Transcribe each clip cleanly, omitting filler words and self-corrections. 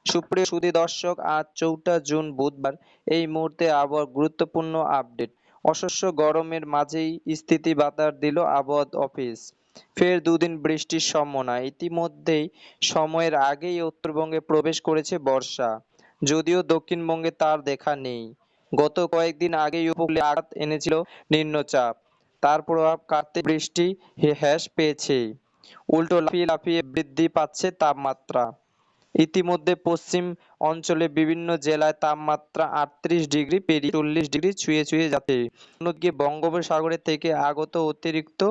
সুপ্রিয় সুধী দর্শক, আজ ৪টা জুন বুধবার। এই মুহূর্তে আবহাওয়ার গুরুত্বপূর্ণ আপডেট। অসহ্য গরমের মাঝেই স্থিতি বাতার দিল আবহাওয়া অফিস। ফের দুদিন বৃষ্টির সম্ভাবনা। ইতিমধ্যেই সময়ের আগেই উত্তরবঙ্গে প্রবেশ করেছে বর্ষা, যদিও দক্ষিণবঙ্গে তার দেখা নেই। গত কয়েকদিন আগেই উপকূলে আঘাত এনেছিল নিম্নচাপ, তার প্রভাব কাটতে বৃষ্টি হ্রাস পেয়েছে। উল্টো লাফিয়ে লাফিয়ে বৃদ্ধি পাচ্ছে তাপমাত্রা। ইতিমধ্যে পশ্চিম অঞ্চলে বিভিন্ন জেলায় তাপমাত্রা ৩৮ ডিগ্রি পেরিয়ে ৪০ ডিগ্রি ছুঁয়ে ছুঁয়ে যাচ্ছে। অন্যদিকে বঙ্গোপসাগরে থেকে আগত অতিরিক্ত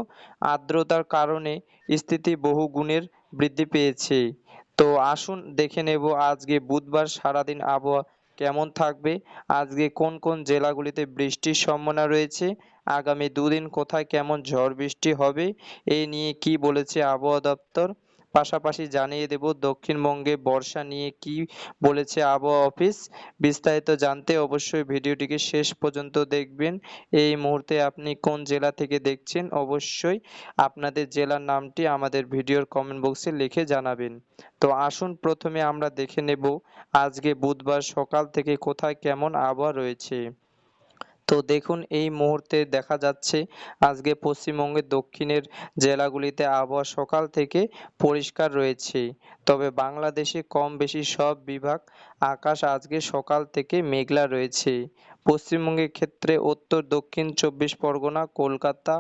আর্দ্রতার কারণে স্থিতি বহু গুণের বৃদ্ধি পেয়েছে। তো আসুন দেখে নেব আজকে বুধবার সারাদিন আবহাওয়া কেমন থাকবে, আজকে কোন কোন জেলাগুলিতে বৃষ্টির সম্ভাবনা রয়েছে, আগামী দুদিন কোথায় কেমন ঝড় বৃষ্টি হবে, এই নিয়ে কি বলেছে আবহাওয়া দপ্তর। পাশাপাশি জানিয়ে দেব দক্ষিণবঙ্গে বর্ষা নিয়ে কি বলেছে আবহাওয়া অফিস। বিস্তারিত জানতে অবশ্যই ভিডিওটিকে শেষ পর্যন্ত দেখবেন। এই মুহূর্তে আপনি কোন জেলা থেকে দেখছেন অবশ্যই আপনাদের জেলার নামটি আমাদের ভিডিওর কমেন্ট বক্সে লিখে জানাবেন। তো আসুন প্রথমে আমরা দেখে নেব আজকে বুধবার সকাল থেকে কোথায় কেমন আবহাওয়া রয়েছে। তো দেখুন এই মুহূর্তে দেখা যাচ্ছে আজকে পশ্চিমবঙ্গের দক্ষিণের জেলাগুলিতে আবহাওয়া সকাল থেকে পরিষ্কার রয়েছে, তবে বাংলাদেশে কম বেশি সব বিভাগ আকাশ আজকে সকাল থেকে মেঘলা রয়েছে। পশ্চিমবঙ্গের ক্ষেত্রে উত্তর দক্ষিণ ২৪ পরগনা, কলকাতা,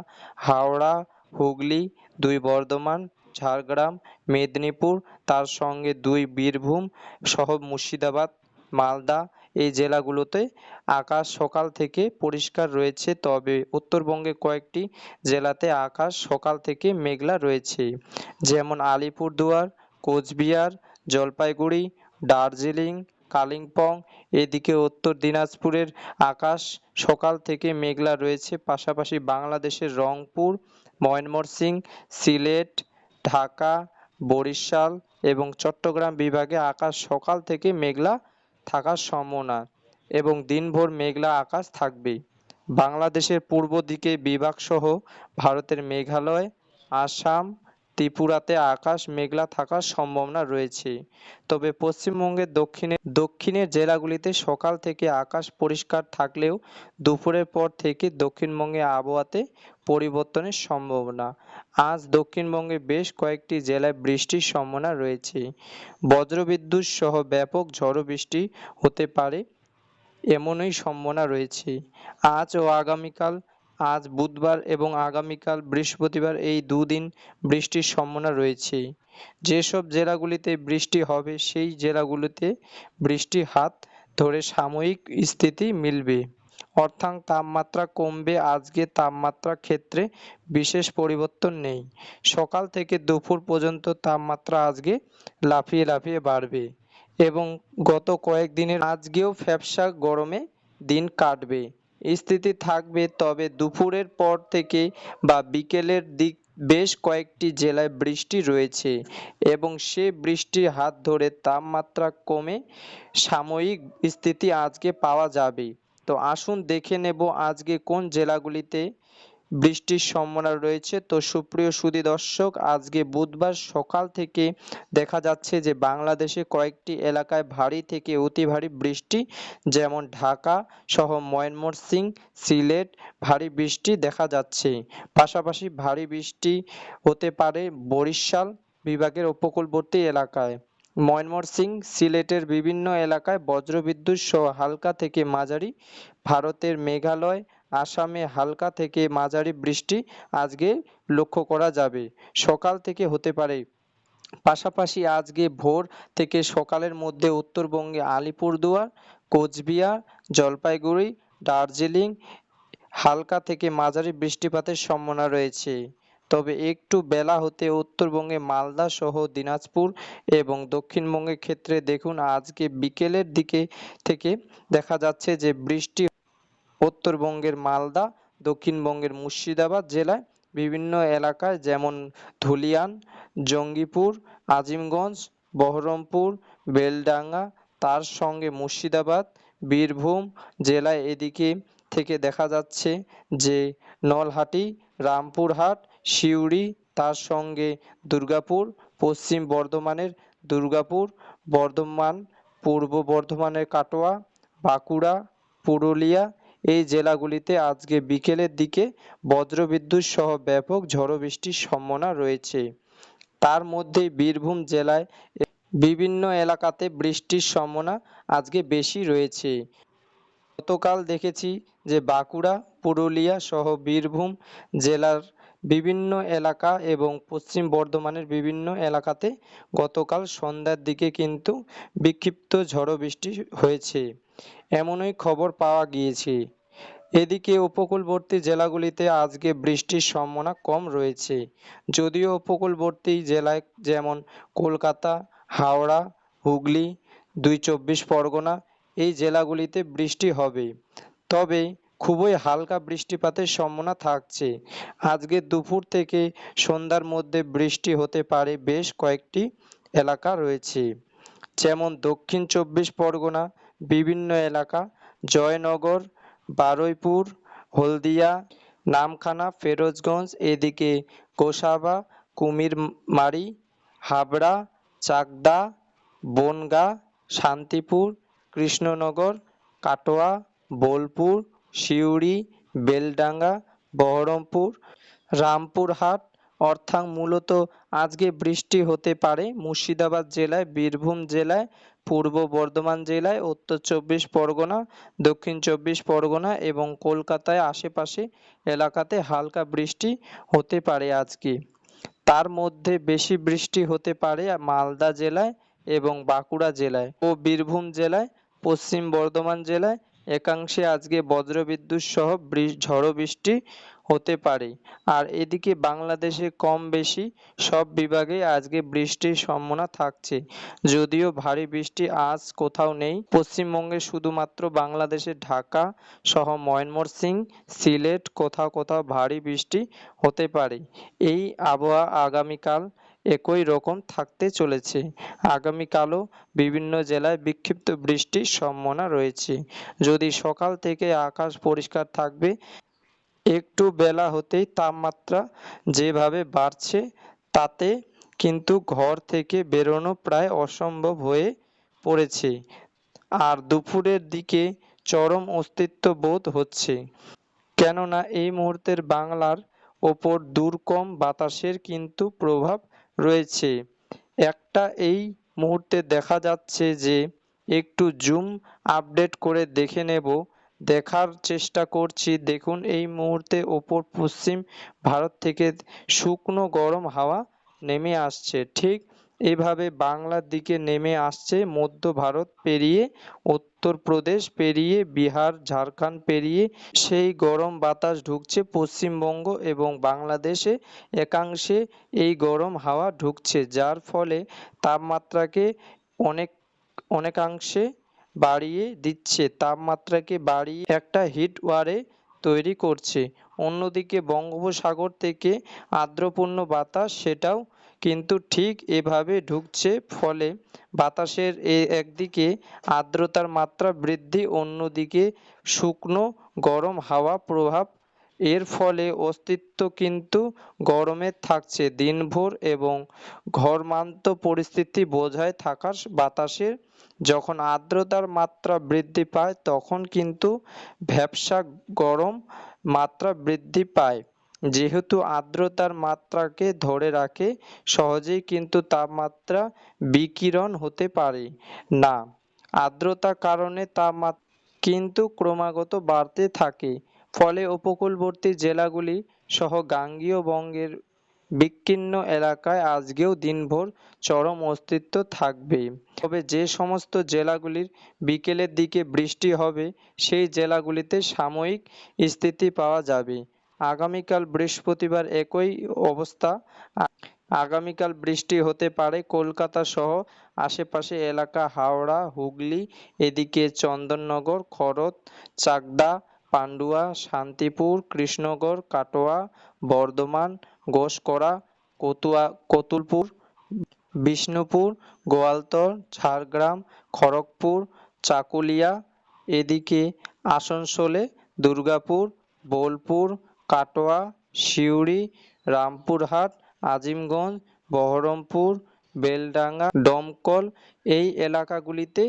হাওড়া, হুগলি, ২ বর্ধমান, ঝাড়গ্রাম, মেদিনীপুর, তার সঙ্গে ২ বীরভূম সহ মুর্শিদাবাদ, মালদা, এই জেলাগুলোতে আকাশ সকাল থেকে পরিষ্কার রয়েছে, তবে উত্তরবঙ্গে কয়েকটি জেলাতে আকাশ সকাল থেকে মেঘলা রয়েছে, যেমন আলিপুরদুয়ার, কোচবিহার, জলপাইগুড়ি, দার্জিলিং, কালিম্পং। এদিকে উত্তর দিনাজপুরের আকাশ সকাল থেকে মেঘলা রয়েছে। পাশাপাশি বাংলাদেশের রংপুর, ময়মনসিংহ, সিলেট, ঢাকা, বরিশাল এবং চট্টগ্রাম বিভাগে আকাশ সকাল থেকে মেঘলা থাকার সম্ভাবনা এবং দিনভর মেঘলা আকাশ থাকবে। বাংলাদেশের পূর্ব দিকে বিভাগসহ ভারতের মেঘালয়, আসাম, ত্রিপুরাতে আকাশ মেঘলা থাকার সম্ভাবনা রয়েছে, তবে পশ্চিমবঙ্গের দক্ষিণের জেলাগুলিতে সকাল থেকে আকাশ পরিষ্কার থাকলেও দুপুরের পর থেকে দক্ষিণবঙ্গে আবহাওয়াতে পরিবর্তনের সম্ভাবনা। আজ দক্ষিণবঙ্গে বেশ কয়েকটি জেলায় বৃষ্টির সম্ভাবনা রয়েছে। বজ্রবিদ্যুৎ সহ ব্যাপক ঝড়ো বৃষ্টি হতে পারে এমনই সম্ভাবনা রয়েছে। আজ ও আগামীকাল, আজ বুধবার এবং আগামীকাল বৃহস্পতিবার, এই দুদিন বৃষ্টির সম্ভাবনা রয়েছে। যেসব জেলাগুলিতে বৃষ্টি হবে সেই জেলাগুলিতে বৃষ্টির হাত ধরে সাময়িক স্থিতি মিলবে, অর্থাৎ তাপমাত্রা কমবে। আজকে তাপমাত্রার ক্ষেত্রে বিশেষ পরিবর্তন নেই। সকাল থেকে দুপুর পর্যন্ত তাপমাত্রা আজকে লাফিয়ে লাফিয়ে বাড়বে এবং গত কয়েকদিনের আজকেও ভ্যাপসা গরমে দিন কাটবে স্থিতি থাকবে, তবে দুপুরের পর থেকে বা বিকেলের দিক বেশ কয়েকটি জেলায় বৃষ্টি রয়েছে এবং সে বৃষ্টির হাত ধরে তাপমাত্রা কমে সাময়িক স্থিতি আজকে পাওয়া যাবে। তো আসুন দেখে নেব আজকে কোন জেলাগুলিতে বৃষ্টির সম্ভাবনা রয়েছে। তো সুপ্রিয় সুধী দর্শক, আজকে বুধবার সকাল থেকে দেখা যাচ্ছে যে বাংলাদেশে কয়েকটি এলাকায় ভারী থেকে অতি ভারী বৃষ্টি, যেমন ঢাকা সহ ময়মনসিংহ, সিলেট ভারী বৃষ্টি দেখা যাচ্ছে। পাশাপাশি ভারী বৃষ্টি হতে পারে বরিশাল বিভাগের উপকূলবর্তী এলাকায়। ময়মনসিংহ, সিলেটের বিভিন্ন এলাকায় বজ্রবিদ্যুৎ সহ হালকা থেকে মাঝারি, ভারতের মেঘালয়, আসামে হালকা থেকে মাঝারি বৃষ্টি আজকে লক্ষ্য করা যাবে, সকাল থেকে হতে পারে। পাশাপাশি আজকে ভোর থেকে সকালের মধ্যে উত্তরবঙ্গে আলিপুরদুয়ার, কোচবিহার, জলপাইগুড়ি, দার্জিলিং হালকা থেকে মাঝারি বৃষ্টিপাতের সম্ভাবনা রয়েছে, তবে একটু বেলা হতে উত্তরবঙ্গে মালদা সহ দিনাজপুর এবং দক্ষিণবঙ্গের ক্ষেত্রে দেখুন আজকে বিকেলের দিকে থেকে দেখা যাচ্ছে যে বৃষ্টি উত্তরবঙ্গের মালদা, দক্ষিণবঙ্গের মুর্শিদাবাদ জেলায় বিভিন্ন এলাকায়, যেমন ধুলিয়ান, জঙ্গিপুর, আজিমগঞ্জ, বহরমপুর, বেলডাঙ্গা, তার সঙ্গে মুর্শিদাবাদ, বীরভূম জেলায় এদিকে থেকে দেখা যাচ্ছে যে নলহাটি, রামপুরহাট, সিউড়ি, তার সঙ্গে দুর্গাপুর, পশ্চিম বর্ধমানের দুর্গাপুর, বর্ধমান, পূর্ব বর্ধমানের কাটোয়া, বাঁকুড়া, পুরুলিয়া এই জেলাগুলিতে আজকে বিকেলের দিকে বজ্রবিদ্যুৎ সহ ব্যাপক ঝড়ো বৃষ্টির সম্ভাবনা রয়েছে। তার মধ্যে বীরভূম জেলায় বিভিন্ন এলাকাতে বৃষ্টির সম্ভাবনা আজকে বেশি রয়েছে। গতকাল দেখেছি যে বাঁকুড়া, পুরুলিয়া সহ বীরভূম জেলার বিভিন্ন এলাকা এবং পশ্চিম বর্ধমানের বিভিন্ন এলাকাতে গতকাল সন্ধ্যার দিকে কিন্তু বিক্ষিপ্ত ঝড়ো বৃষ্টি হয়েছে, এমনই খবর পাওয়া গিয়েছে। এদিকে উপকূলবর্তী জেলাগুলিতে আজকে বৃষ্টির সম্ভাবনা কম রয়েছে, যদিও উপকূলবর্তী জেলায় যেমন কলকাতা, হাওড়া, হুগলি, ২ চব্বিশ পরগনা এই জেলাগুলিতে বৃষ্টি হবে, তবে খুবই হালকা বৃষ্টিপাতের সম্ভাবনা থাকছে। আজকে দুপুর থেকে সন্ধ্যার মধ্যে বৃষ্টি হতে পারে বেশ কয়েকটি এলাকা রয়েছে, যেমন দক্ষিণ ২৪ পরগনা বিভিন্ন এলাকা, জয়নগর, বারুইপুর, হলদিয়া, নামখানা, ফিরোজগঞ্জ, এদিকে গোসাবা, কুমিরমারি, হাবড়া, চাকদা, বনগাঁ, শান্তিপুর, কৃষ্ণনগর, কাটোয়া, বোলপুর, সিউড়ি, বেলডাঙ্গা, বহরমপুর, রামপুরহাট অর্থাৎ মূলত আজকে বৃষ্টি হতে পারে মুর্শিদাবাদ জেলায়, বীরভূম জেলায়, পূর্ব বর্ধমান জেলায়, উত্তর ২৪ পরগনা, দক্ষিণ ২৪ পরগনা এবং কলকাতায় আশেপাশে এলাকাতে হালকা বৃষ্টি হতে পারে আজকে। তার মধ্যে বেশি বৃষ্টি হতে পারে মালদা জেলায় এবং বাঁকুড়া জেলায় ও বীরভূম জেলায়, পশ্চিম বর্ধমান জেলায় একাংশে আজকে বজ্রবিদ্যুৎ সহ ঝড়ো বৃষ্টি হতে পারে। আর এদিকে বাংলাদেশে কম বেশি সব বিভাগে আজকে বৃষ্টির সম্ভাবনা থাকছে, যদিও ভারী বৃষ্টি আজ কোথাও নেই। পশ্চিমবঙ্গে শুধুমাত্র বাংলাদেশের ঢাকা সহ ময়মনসিংহ, সিলেট কোথাও কোথাও ভারী বৃষ্টি হতে পারে। এই আবহাওয়া আগামীকাল একই রকম থাকতে চলেছে। আগামীকালও বিভিন্ন জেলায় বিক্ষিপ্ত বৃষ্টির সম্ভাবনা রয়েছে। যদি সকাল থেকে আকাশ পরিষ্কার থাকবে, একটু বেলা হতেই তাপমাত্রা যেভাবে বাড়ছে তাতে কিন্তু ঘর থেকে বেরোনো প্রায় অসম্ভব হয়ে পড়েছে। আর দুপুরের দিকে চরম অস্তিত্ব বোধ হচ্ছে, কেননা এই মুহূর্তের বাংলার ওপর দুর্গম বাতাসের কিন্তু প্রভাব রয়েছে। একটা এই মুহূর্তে দেখা যাচ্ছে যে একটু জুম আপডেট করে দেখে নেব, দেখার চেষ্টা করছি। দেখুন এই মুহূর্তে ওপর পশ্চিম ভারত থেকে শুকনো গরম হাওয়া নেমে আসছে, ঠিক এভাবে বাংলার দিকে নেমে আসছে, মধ্য ভারত পেরিয়ে, উত্তরপ্রদেশ পেরিয়ে, বিহার, ঝাড়খণ্ড পেরিয়ে সেই গরম বাতাস ঢুকছে পশ্চিমবঙ্গ এবং বাংলাদেশে একাংশে এই গরম হাওয়া ঢুকছে, যার ফলে তাপমাত্রাকে অনেকাংশে বাড়িয়ে দিচ্ছে, তাপমাত্রাকে বাড়িয়ে একটা হিট ওয়ারে তৈরি করছে। অন্যদিকে বঙ্গোপসাগর থেকে আর্দ্রপূর্ণ বাতাস সেটাও কিন্তু ঠিক এভাবে ঢুকছে, ফলে বাতাসের একদিকে আর্দ্রতার মাত্রা বৃদ্ধি, অন্যদিকে শুকনো গরম হাওয়া প্রভাব, এর ফলে অস্তিত্ব কিন্তু গরমের থাকছে দিনভর এবং ঘরমান্ত পরিস্থিতি বজায় থাকার বাতাসের যখন আর্দ্রতার মাত্রা বৃদ্ধি পায় তখন কিন্তু ভ্যাপসা গরম মাত্রা বৃদ্ধি পায়। যেহেতু আর্দ্রতার মাত্রাকে ধরে রাখে, সহজেই কিন্তু তাপমাত্রা বিকিরণ হতে পারে না। আর্দ্রতার কারণে তাপমাত্রা কিন্তু ক্রমাগত বাড়তে থাকে, ফলে উপকূলবর্তী জেলাগুলি সহ গাঙ্গেয় বঙ্গের বিস্তীর্ণ এলাকায় আজকেও দিনভর চরম অস্তিত্ব থাকবে। তবে যে সমস্ত জেলাগুলির বিকেলের দিকে বৃষ্টি হবে সেই জেলাগুলিতে সাময়িক স্থিতি পাওয়া যাবে। আগামীকাল বৃহস্পতিবার একই অবস্থা। আগামীকাল বৃষ্টি হতে পারে কলকাতা সহ আশেপাশে এলাকা, হাওড়া, হুগলি, এদিকে চন্দননগর, খড়দ, চাকদা, পান্ডুয়া, শান্তিপুর, কৃষ্ণনগর, কাটোয়া, বর্ধমান, ঘোষকরা, কতুলপুর, বিষ্ণুপুর, গোয়ালতর, ঝাড়গ্রাম, খড়গপুর, চাকুলিয়া, এদিকে আসানসোলে, দুর্গাপুর, বোলপুর, কাটোয়া, সিউড়ি, রামপুরহাট, আজিমগঞ্জ, বহরমপুর, বেলডাঙ্গা, দমকল এই এলাকাগুলিতে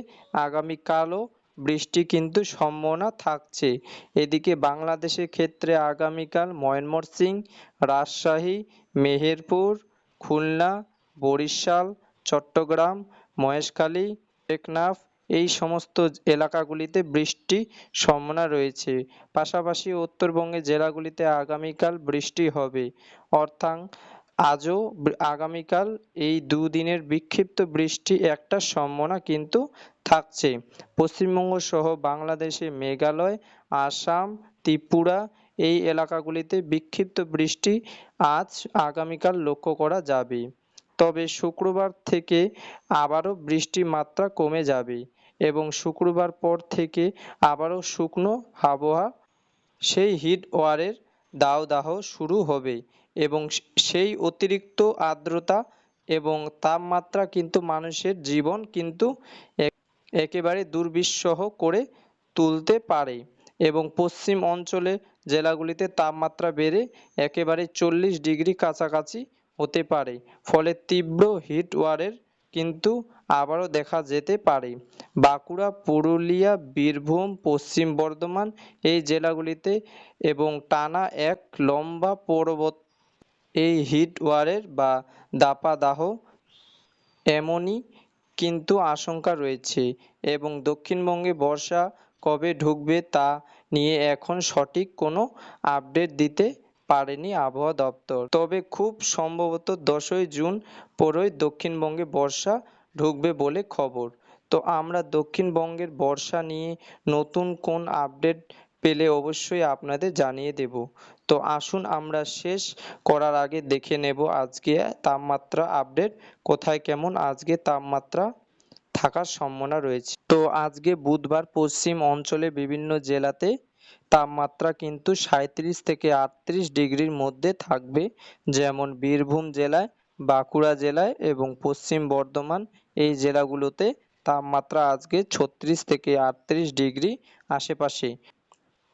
আগামীকালও বৃষ্টি কিন্তু সম্ভাবনা থাকছে। এদিকে বাংলাদেশের ক্ষেত্রে আগামীকাল ময়মনসিংহ, রাজশাহী, মেহেরপুর, খুলনা, বরিশাল, চট্টগ্রাম, মহেশখালী, টেকনাফ এই সমস্ত এলাকাগুলিতে বৃষ্টির সম্ভাবনা রয়েছে। পাশাপাশি উত্তরবঙ্গের জেলাগুলিতে আগামীকাল বৃষ্টি হবে। অর্থাৎ আজও আগামীকাল এই দুদিনের বিক্ষিপ্ত বৃষ্টি একটা সম্ভাবনা কিন্তু থাকছে। পশ্চিমবঙ্গ সহ বাংলাদেশে মেঘালয়, আসাম, ত্রিপুরা এই এলাকাগুলিতে বিক্ষিপ্ত বৃষ্টি আগামীকাল লক্ষ্য করা যাবে। তবে শুক্রবার থেকে আবারও বৃষ্টির মাত্রা কমে যাবে এবং শুক্রবার পর থেকে আবারও শুকনো আবহাওয়া, সেই হিট ওয়ারের দাবদাহ শুরু হবে এবং সেই অতিরিক্ত আর্দ্রতা এবং তাপমাত্রা কিন্তু মানুষের জীবন কিন্তু একেবারে দুর্বিষহ করে তুলতে পারে এবং পশ্চিম অঞ্চলে জেলাগুলিতে তাপমাত্রা বেড়ে একেবারে 40 ডিগ্রি কাছাকাছি হতে পারে। ফলে তীব্র হিট ওয়ারের কিন্তু আবারও দেখা যেতে পারে। বাঁকুড়া, পুরুলিয়া, বীরভূম, পশ্চিম বর্ধমান এই জেলাগুলিতে এবং টানা এক লম্বা এই হিট ওয়ারের বা দাপাদাহ এমনই কিন্তু আশঙ্কা রয়েছে এবং দক্ষিণবঙ্গে বর্ষা কবে ঢুকবে তা নিয়ে এখন সঠিক কোনো আপডেট দিতে পারেনি আবহাওয়া দপ্তর। তবে খুব সম্ভবত 10ই জুন পরই দক্ষিণবঙ্গে বর্ষা ঢুকবে বলে খবর। তো আমরা দক্ষিণবঙ্গের বর্ষা নিয়ে নতুন কোন আপডেট পেলে অবশ্যই আপনাদের জানিয়ে দেব। তো আসুন আমরা শেষ করার আগে দেখে নেব আজকে তাপমাত্রা আপডেট কোথায় কেমন আজকে তাপমাত্রা থাকার সম্ভাবনা রয়েছে। তো আজকে বুধবার পশ্চিম অঞ্চলে বিভিন্ন জেলাতে তাপমাত্রা কিন্তু 37 থেকে 38 ডিগ্রির মধ্যে থাকবে, যেমন বীরভূম জেলায়, বাঁকুড়া জেলায় এবং পশ্চিম বর্ধমান এই জেলাগুলোতে তাপমাত্রা আজকে 36 থেকে 38 ডিগ্রি আশেপাশে,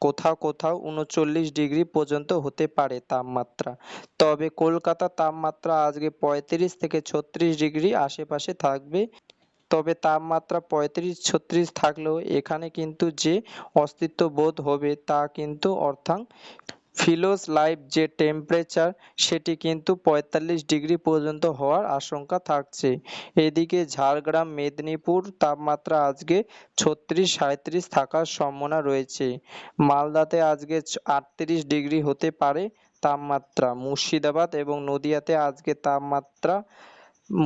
কোথাও কোথাও 39 ডিগ্রি পর্যন্ত হতে পারে তাপমাত্রা। তবে কলকাতার তাপমাত্রা আজকে 35 থেকে 36 ডিগ্রি আশেপাশে থাকবে। তবে তাপমাত্রা 35-36 থাকলেও এখানে কিন্তু যে অস্তিত্ব বোধ হবে তা কিন্তু অর্থাৎ ফিলোস লাইভ যে টেম্পারেচার সেটি কিন্তু 45 ডিগ্রি পর্যন্ত হওয়ার আশঙ্কা থাকছে। এদিকে ঝাড়গ্রাম, মেদিনীপুর তাপমাত্রা আজকে 36-37 থাকার সম্ভাবনা রয়েছে। মালদাতে আজকে 38 ডিগ্রি হতে পারে তাপমাত্রা। মুর্শিদাবাদ এবং নদিয়াতে আজকে তাপমাত্রা,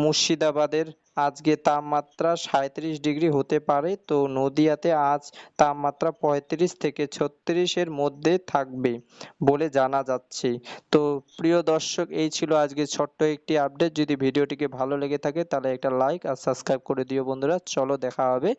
মুর্শিদাবাদের আজকে তাপমাত্রা 37 ডিগ্রি হতে পারে। তো নদিয়াতে আজ তাপমাত্রা 35 থেকে 36 মধ্যে থাকবে বলে জানা যাচ্ছে। তো প্রিয় দর্শক, এই ছিল আজকে ছোট্ট একটি আপডেট। যদি ভিডিওটিকে ভালো লেগে থাকে তাহলে একটা লাইক আর সাবস্ক্রাইব করে দিও বন্ধুরা। চলো দেখা হবে